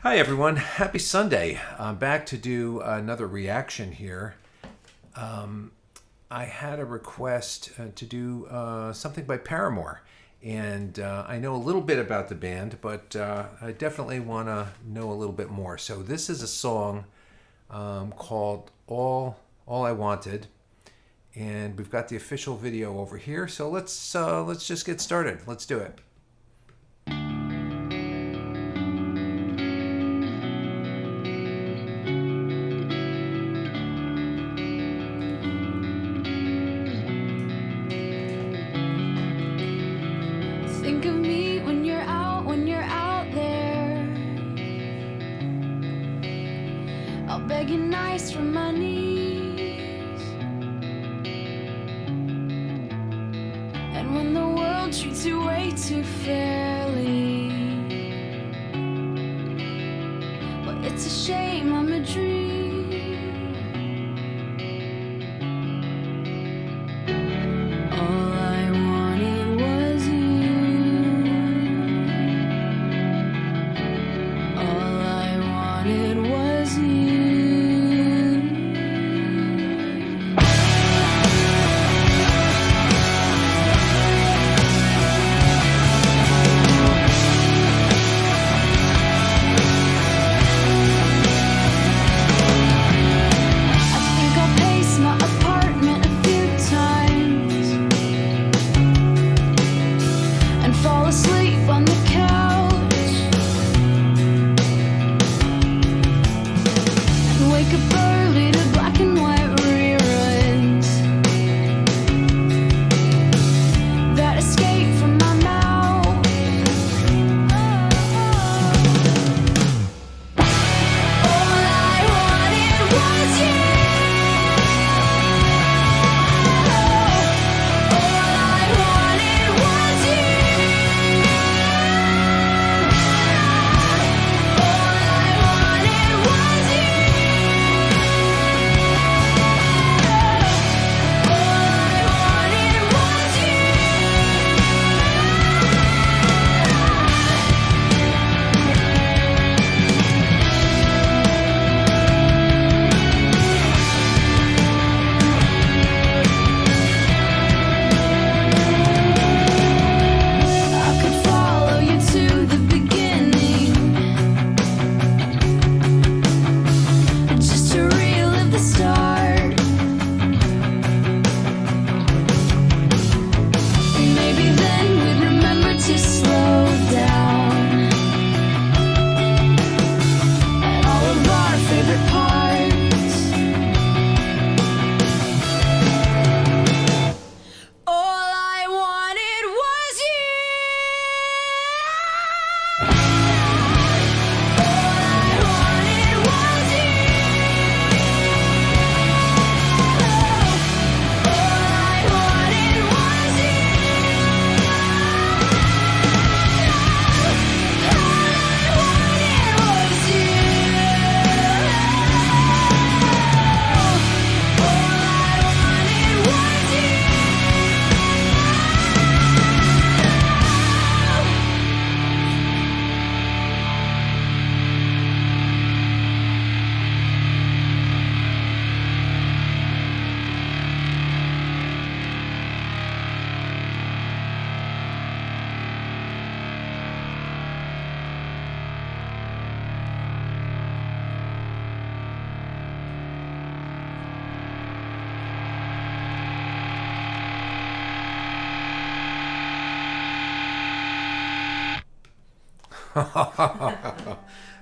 Hi everyone, happy Sunday. I'm back to do another reaction here. I had a request to do something by Paramore, and I know a little bit about the band, but I definitely want to know a little bit more. So this is a song called All I Wanted, and we've got the official video over here. So let's just get started. Let's do it. Think of me when you're out there. I'll beg you nice from my knees. And when the world treats you way too fairly, well, it's a shame I'm a dream.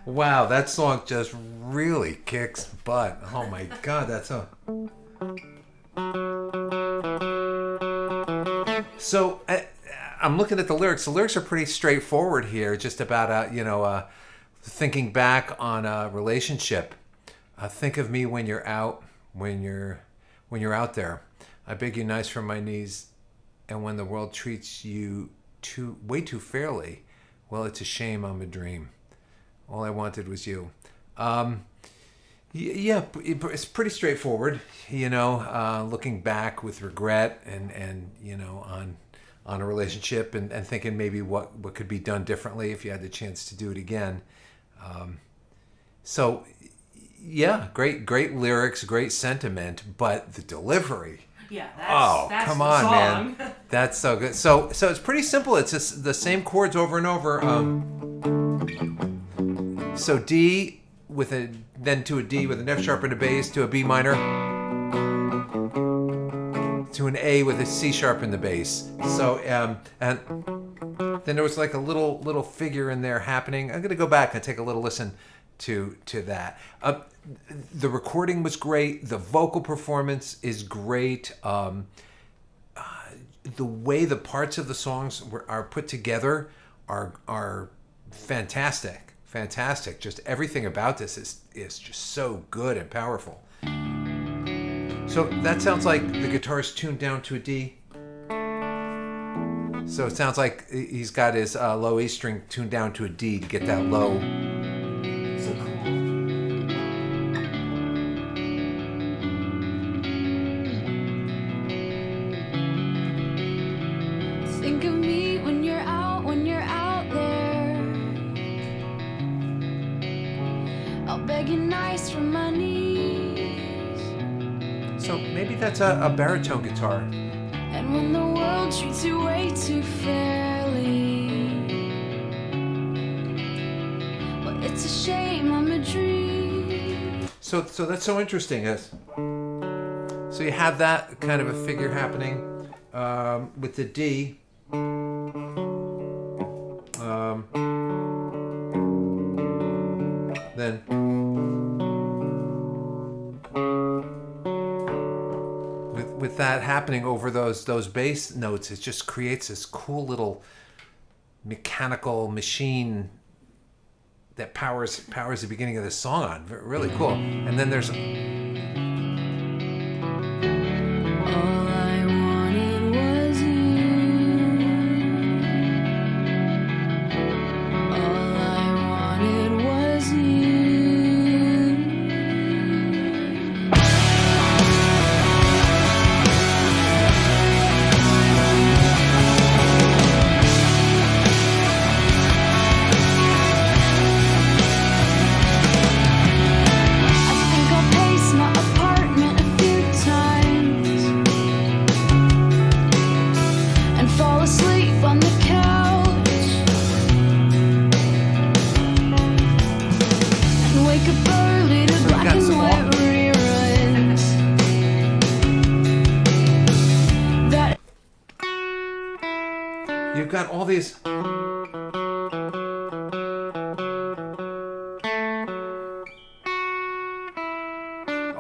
Wow, that song just really kicks butt. Oh my God, that's a... So I'm looking at the lyrics. The lyrics are pretty straightforward here, just about thinking back on a relationship. Think of me when you're out, when you're out there. I beg you nice from my knees, and when the world treats you way too fairly, well, it's a shame I'm a dream. All I wanted was you. Yeah, it's pretty straightforward. Looking back with regret and on a relationship and thinking maybe what could be done differently if you had the chance to do it again. So, yeah, great lyrics, great sentiment, but the delivery. Yeah, that's come the on, song. man, that's so good. So it's pretty simple. It's just the same chords over and over. So D then to a D with an F sharp and a bass, to a B minor, to an A with a C sharp in the bass. So and then there was like a little figure in there happening. I'm gonna go back and take a little listen to that. The recording was great. The vocal performance is great. The way the parts of the songs are put together are fantastic. Just everything about this is just so good and powerful. So that sounds like the guitar's tuned down to a D. So it sounds like he's got his low A string tuned down to a D to get that low. So cool. Think of me when you're out there. I'll beg you nice from my knees. So maybe that's a baritone guitar. And when the world treats you way too fairly, well, it's a shame I'm a dream. So that's so interesting. So you have that kind of a figure happening with the D. Then with that happening over those bass notes, it just creates this cool little mechanical machine that powers the beginning of the song on. Really cool. And then there's All I wanted was you. All I wanted was you. I think I'll pace my apartment a few times and fall asleep on the couch and wake up early to black got and some white reruns. That you've got all these.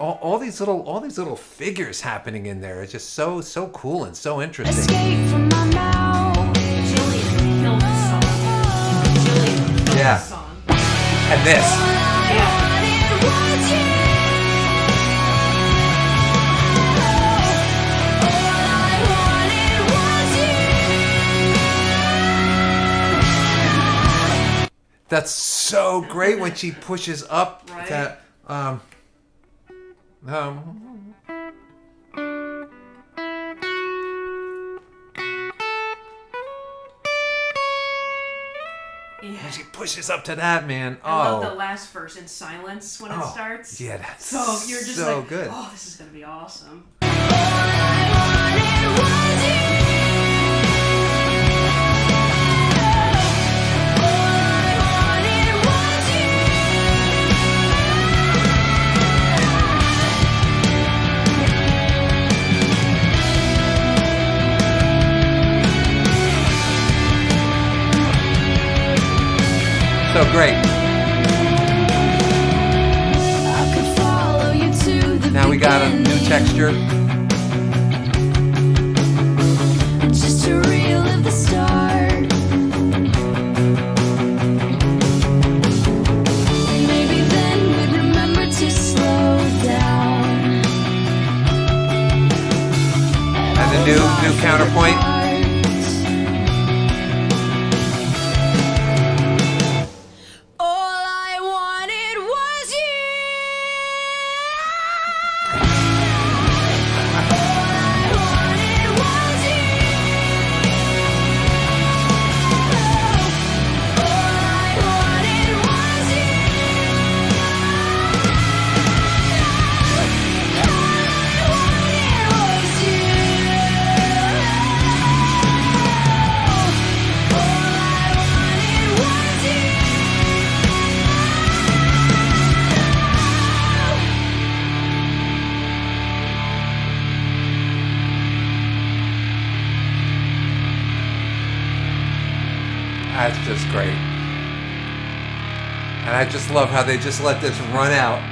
All these little figures happening in there. It's just so cool and so interesting. escape from my mouth. Jillian killed this song. Jillian killed Yeah. this song. And this. That's so great when she pushes up Right? that Yeah. she pushes up to that, man. I love the Oh, last verse in silence when it oh, starts. yeah, that's So you're just so like, good. oh, this is gonna be awesome. So great. Now we got a new texture. Just to relive the start. Maybe then we'd remember to slow down. And the new counterpoint. All I wanted was you. great. And I just love how they just let this run out.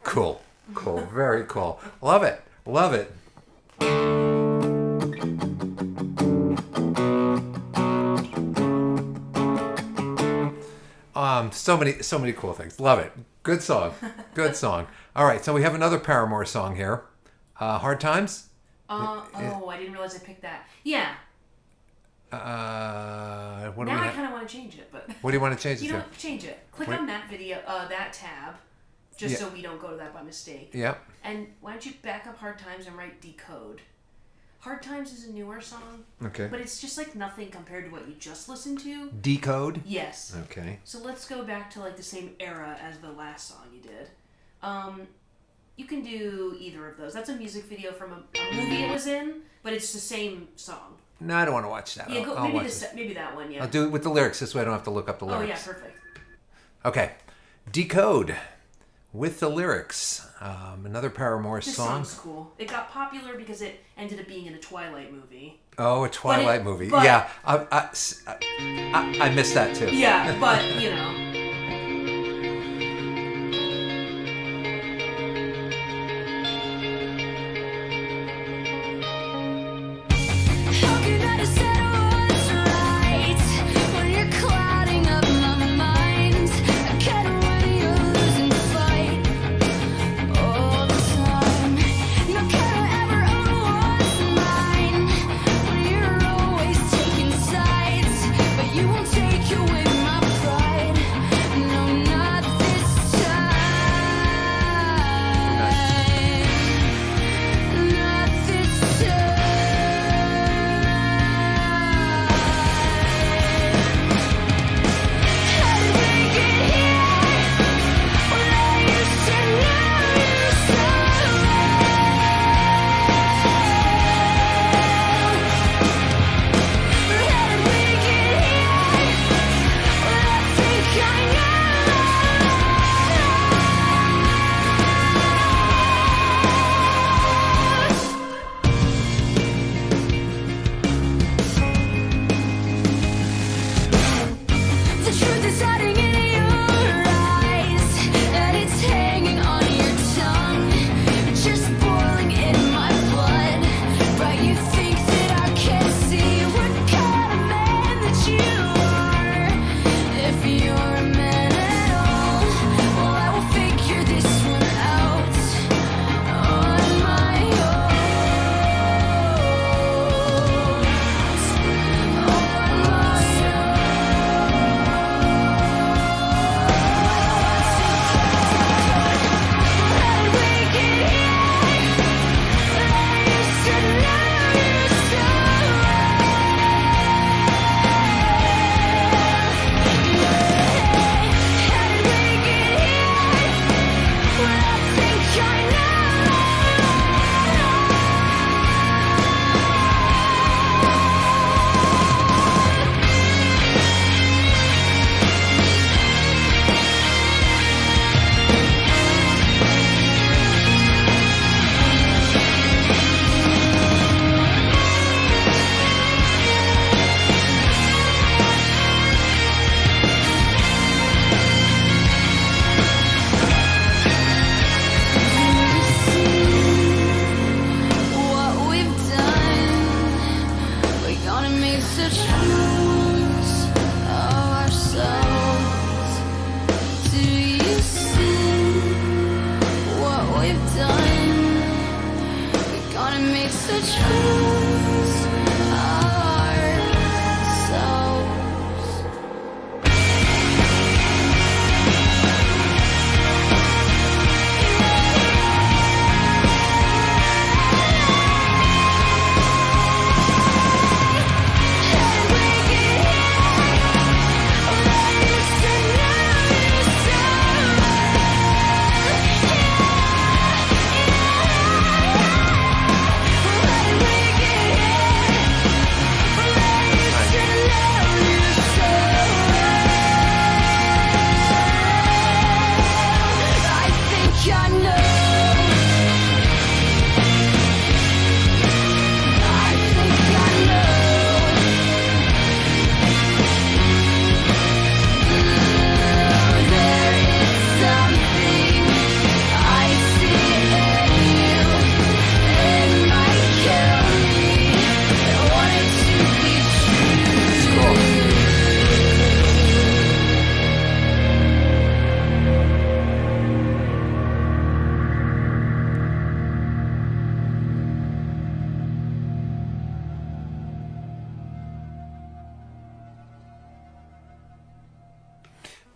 Cool. Cool. Very cool. Love it. Love it. So many cool things. Love it. Good song. Good song. All right, so we have another Paramore song here. Hard Times? I didn't realize I picked that. Yeah. What do Now we I kind of want to change it, but What do you want to change it you to? know, change it. Click on that video, that tab, just so we don't go to that by mistake. Yep. And why don't you back up Hard Times and write Decode? Hard Times is a newer song, Okay. but it's just like nothing compared to what you just listened to. Decode? Yes. Okay. So let's go back to like the same era as the last song you did. You can do either of those. That's a music video from a movie it was in, but it's the same song. No, I don't want to watch that. Yeah, I'll watch maybe that one. Yeah. I'll do it with the lyrics. This way I don't have to look up the Oh lyrics. yeah, perfect. Okay. Decode with the lyrics. Another Paramore This song. song's cool. It got popular because it ended up being in a Twilight movie. Oh, a Twilight movie. but- Yeah. I missed that too. Yeah, but you know. How can I decide what's right when you're clouding up my mind? I can't when you're losing the fight all the time. No, can I ever own what's mine when you're always taking sides, but you won't take away my pride. No, not this time. Not this time. How did we get here? When I used to know you so well. How did we get here? When I think I know. The truth is hiding in your eyes, and it's hanging on your tongue, just boiling in my blood. But you think that I can't see what kind of man that you are? If you're a man at all, well, I will figure this one out on my own. On my own.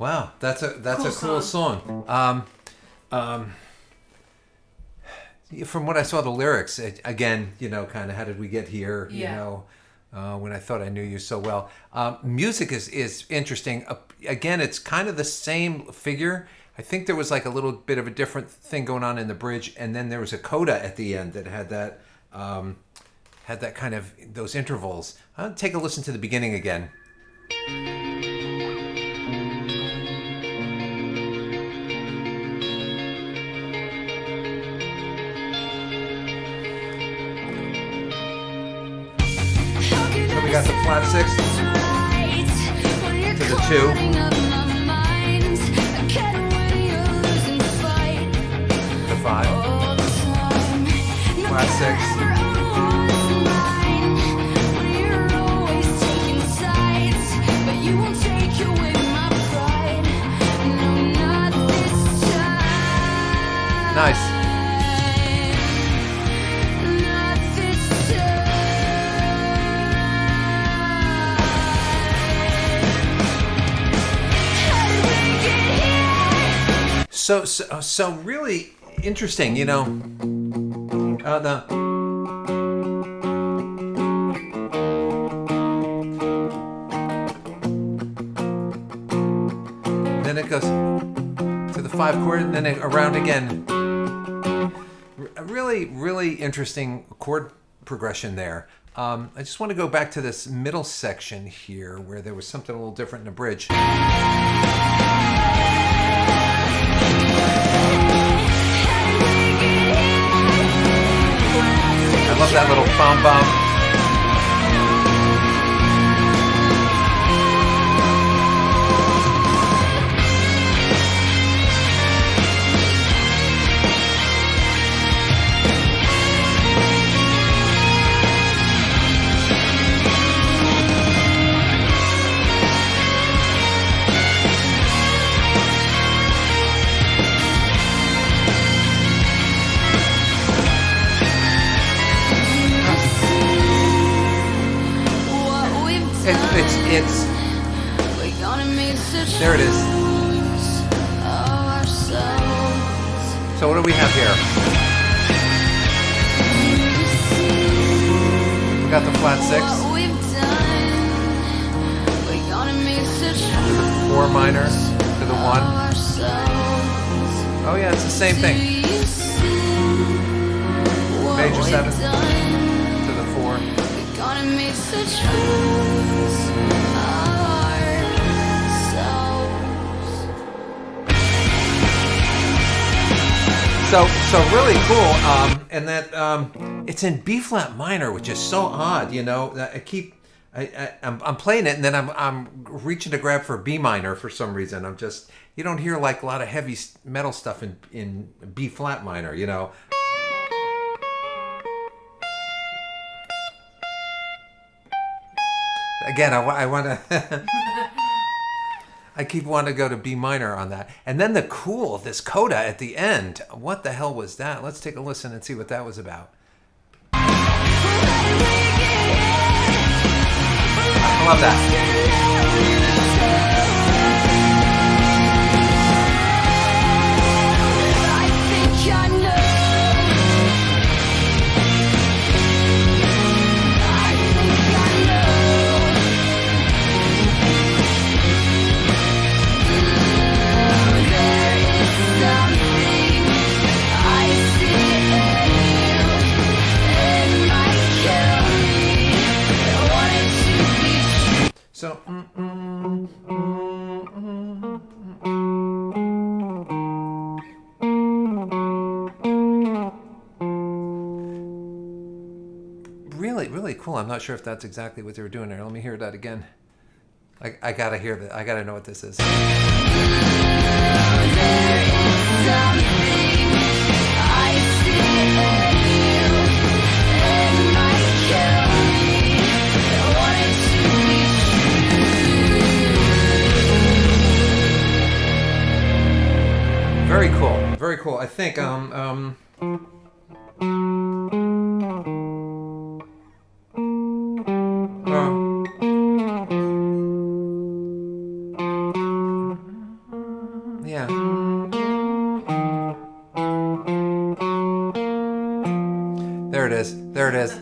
Wow, that's a cool song. From what I saw the lyrics, again, kind of how did we get here? Yeah. When I thought I knew you so well. Music is interesting. Again, it's kind of the same figure. I think there was like a little bit of a different thing going on in the bridge, and then there was a coda at the end that had that kind of those intervals. I'll take a listen to the beginning again. So we got the flat six to the 2, the 5, flat 6. Nice. So really interesting, then it goes to the 5 chord, and then around again. A really, really interesting chord progression there. I just want to go back to this middle section here where there was something a little different in the bridge. I love that little bomb bomb. It's there it is. So what do we have here? We got the flat 6 to the 4 minor to the 1. Oh yeah, it's the same thing. Major 7 to the 4. So really cool, and that it's in B flat minor, which is so odd. I'm playing it, and then I'm reaching to grab for B minor for some reason. You don't hear like a lot of heavy metal stuff in B flat minor, Again, I want to. I keep wanting to go to B minor on that. And then this coda at the end. What the hell was that? Let's take a listen and see what that was about. I love that. So, really, really cool. I'm not sure if that's exactly what they were doing there. Let me hear that again. I gotta hear that. I gotta know what this is. Very cool. Very cool. I think Yeah. There it is. There it is.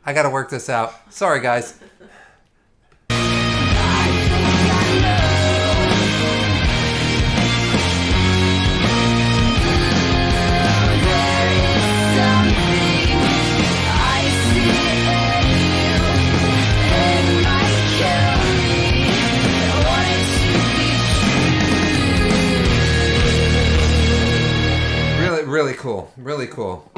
I got to work this out. Sorry, guys. Really, really cool. Really cool.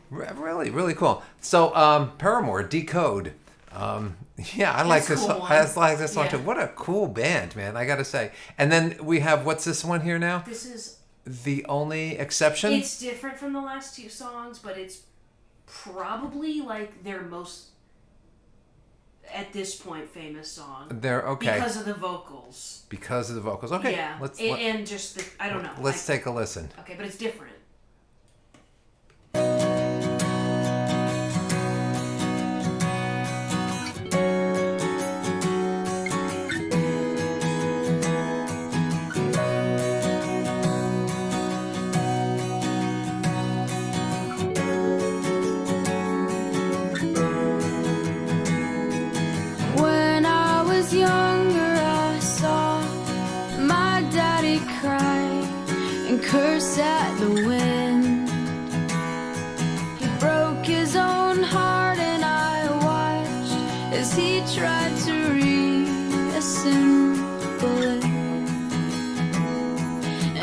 Really, really cool. So, Paramore, Decode. Yeah, I like That's this. a cool one. I like this one Yeah. too. What a cool band, man! I gotta say. And then we have what's this one here now? This is. The Only Exception. It's different from the last two songs, but it's probably like their most, at this point, famous song. They're okay Because of the vocals. because of the vocals. Okay, Yeah. And just the. I don't know. let's take a listen. Okay, but it's different. When I was younger, I saw my daddy cry and curse at the wind. He broke his own heart, and I watched as he tried to reassemble it.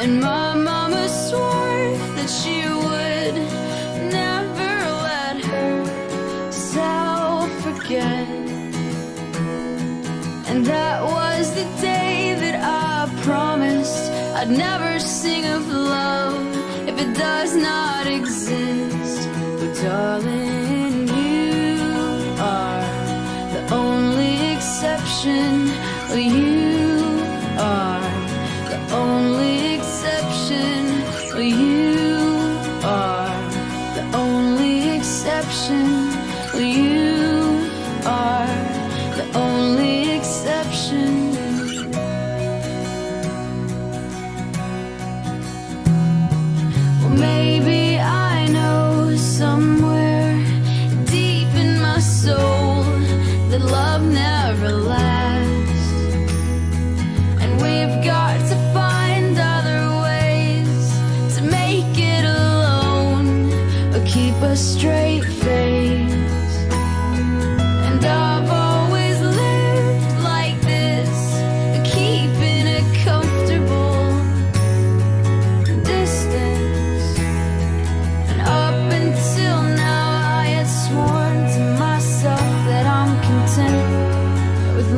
And my mama swore that she would never let herself forget. And that was the day that I promised I'd never sing of love if it does not exist. But darling, you are the only exception. You are the only exception. You are the only exception. You are the only exception. Well, maybe I know somewhere deep in my soul that love never lasts, and we've got to find other ways to make it alone or keep a straight face. And I've always lived like this, keeping a comfortable distance. And up until now, I had sworn to myself that I'm content with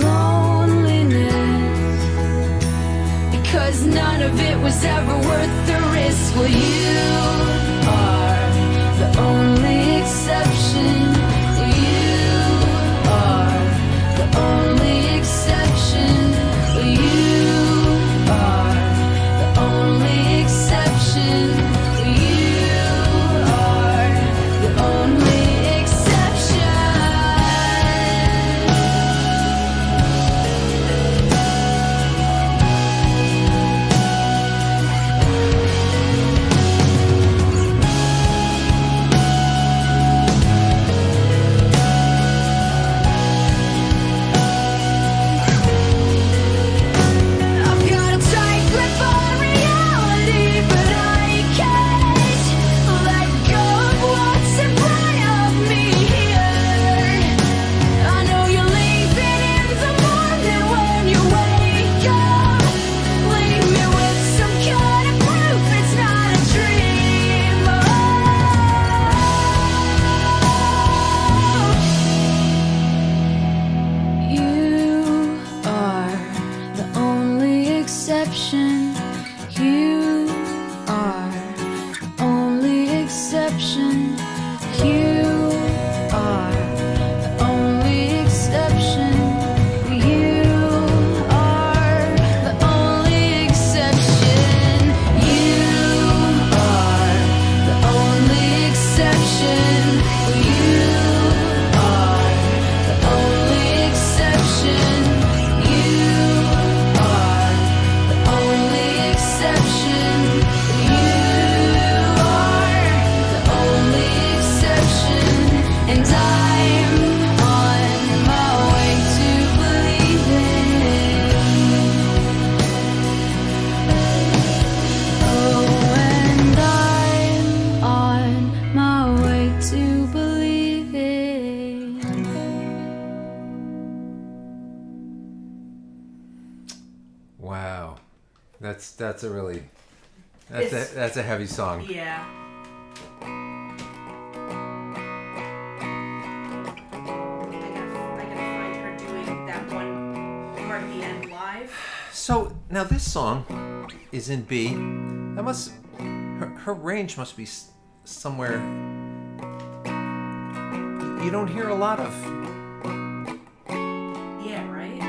That's a really It's- that's a heavy song. Yeah. I gotta find her doing that one part at the end live. So now this song is in B. That must her range must be somewhere you don't hear a lot of. Yeah, right?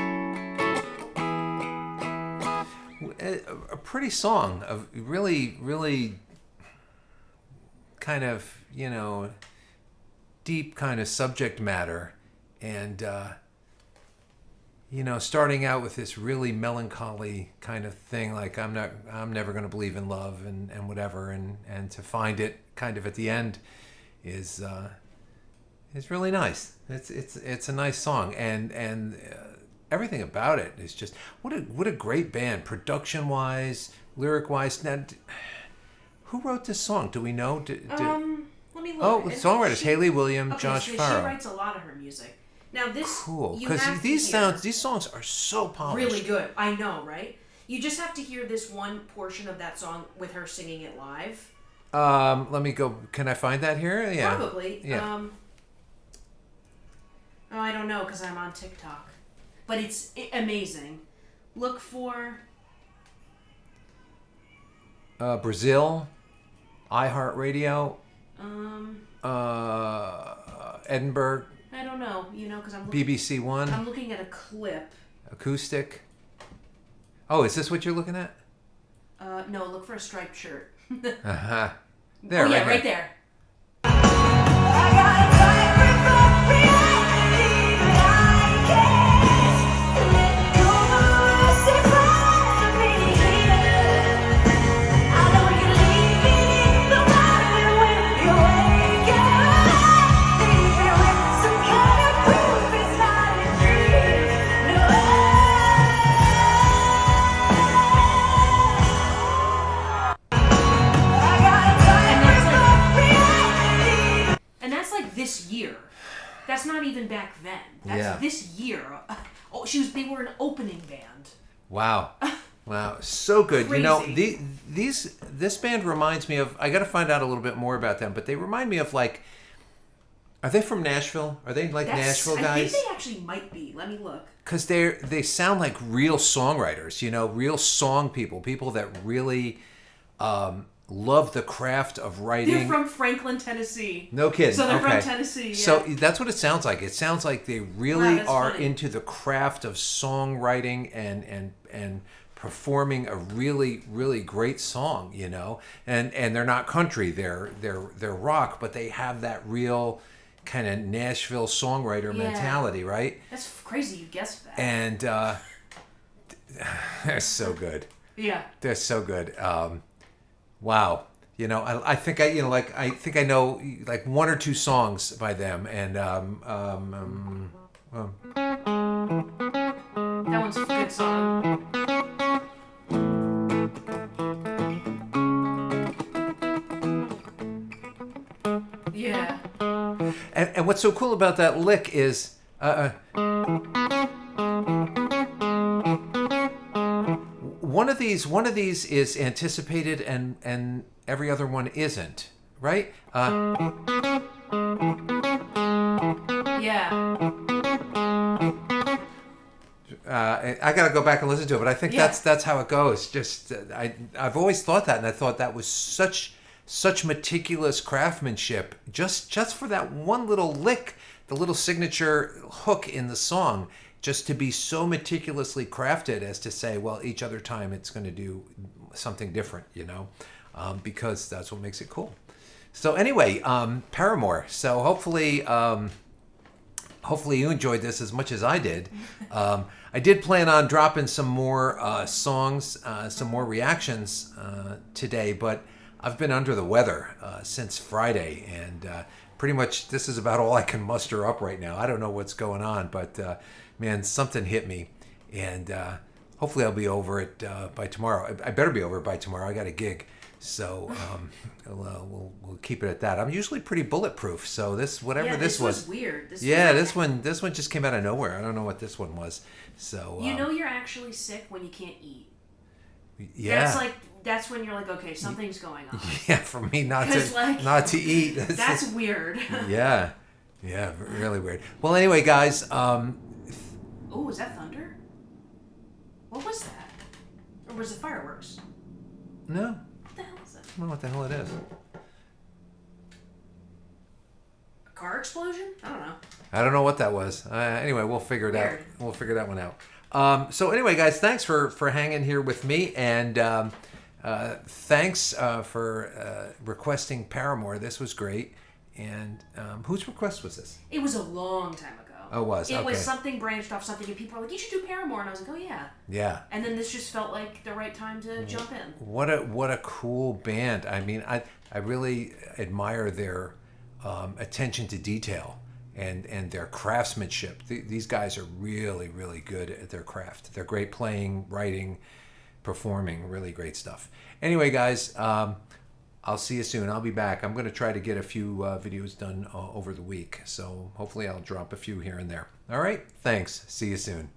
A pretty song of really kind of, deep kind of subject matter, and starting out with this really melancholy kind of thing, like I'm never going to believe in love and whatever, and to find it kind of at the end is really nice. It's a nice song, and everything about it is just what a great band, production wise, lyric wise. Now, who wrote this song? Do we know? Let me look. Oh, And songwriters: she- Haley William, Okay, Josh so she Farrow. writes a lot of her music. Now this Cool, you because have to these hear. these songs are so polished. Really good. I know, right? You just have to hear this one portion of that song with her singing it live. Let me go. Can I find that here? Yeah. Probably. Yeah. Oh, I don't know because I'm on TikTok, but it's amazing. Look for Brazil, iHeartRadio, Edinburgh, I don't know, because I'm looking, BBC One, I'm looking at a clip. acoustic. Oh, is this what you're looking at? No, look for a striped shirt. Uh-huh. There, Oh yeah, right right there. there. And that's like this year. That's not even back then. That's Yeah. this year. Oh, they were an opening band. Wow. Wow, so good. Crazy. This band reminds me of. I got to find out a little bit more about them, but they remind me of like. Are they from Nashville? Are they like Nashville I guys? think they actually might be. Let me look. Because they sound like real songwriters, real song people that really love the craft of writing. They're from Franklin, Tennessee. No kidding. So they're Okay. from Tennessee. Yeah. So that's what it sounds like. It sounds like they really Wow, that's are funny. into the craft of songwriting and performing a really great song, And they're not country. They're rock, but they have that real kind of Nashville songwriter Yeah. mentality, right? That's crazy. You guessed that. And they're so good. Yeah. They're so good. Wow. I think I think I know like one or two songs by them, and That one's a good song. Yeah. and what's so cool about that lick is one of these is anticipated and every other one isn't, right? Yeah. I gotta go back and listen to it, but I think Yeah. that's how it goes. Just I've always thought that, and I thought that was such meticulous craftsmanship, just for that one little lick, the little signature hook in the song, just to be so meticulously crafted as to say, well, each other time it's going to do something different, because that's what makes it cool. So anyway, Paramore. So hopefully you enjoyed this as much as I did. I did plan on dropping some more songs, some more reactions today, but I've been under the weather since Friday, and pretty much this is about all I can muster up right now. I don't know what's going on, but man, something hit me, and hopefully I'll be over it by tomorrow. I better be over it by tomorrow. I got a gig. So we'll keep it at that. I'm usually pretty bulletproof. So this This was was weird. This one just came out of nowhere. I don't know what this one was. So You know you're actually sick when you can't eat. Yeah. That's when you're like, okay, something's going on. Yeah, for me not 'Cause, to like, not to eat. That's weird. Yeah. Yeah, really weird. Well, anyway, guys, Oh, was that thunder? What was that? Or was it fireworks? no, What the hell is it? I don't know what the hell it is. A car explosion? I don't know. I don't know what that was. Anyway, we'll figure it out. Weird. We'll figure that one out. So anyway, guys, thanks for hanging here with me, and thanks for requesting Paramore. This was great. And whose request was this? It was a long time ago. Oh, it was? It was Okay. something branched off something, and people were like, you should do Paramore. And I was like, oh, yeah. Yeah. And then this just felt like the right time to jump in. What a cool band. I mean, I really admire their attention to detail and their craftsmanship. These guys are really, really good at their craft. They're great playing, writing, performing, really great stuff. Anyway, guys, I'll see you soon. I'll be back. I'm going to try to get a few videos done over the week. So hopefully I'll drop a few here and there. All right. Thanks. See you soon.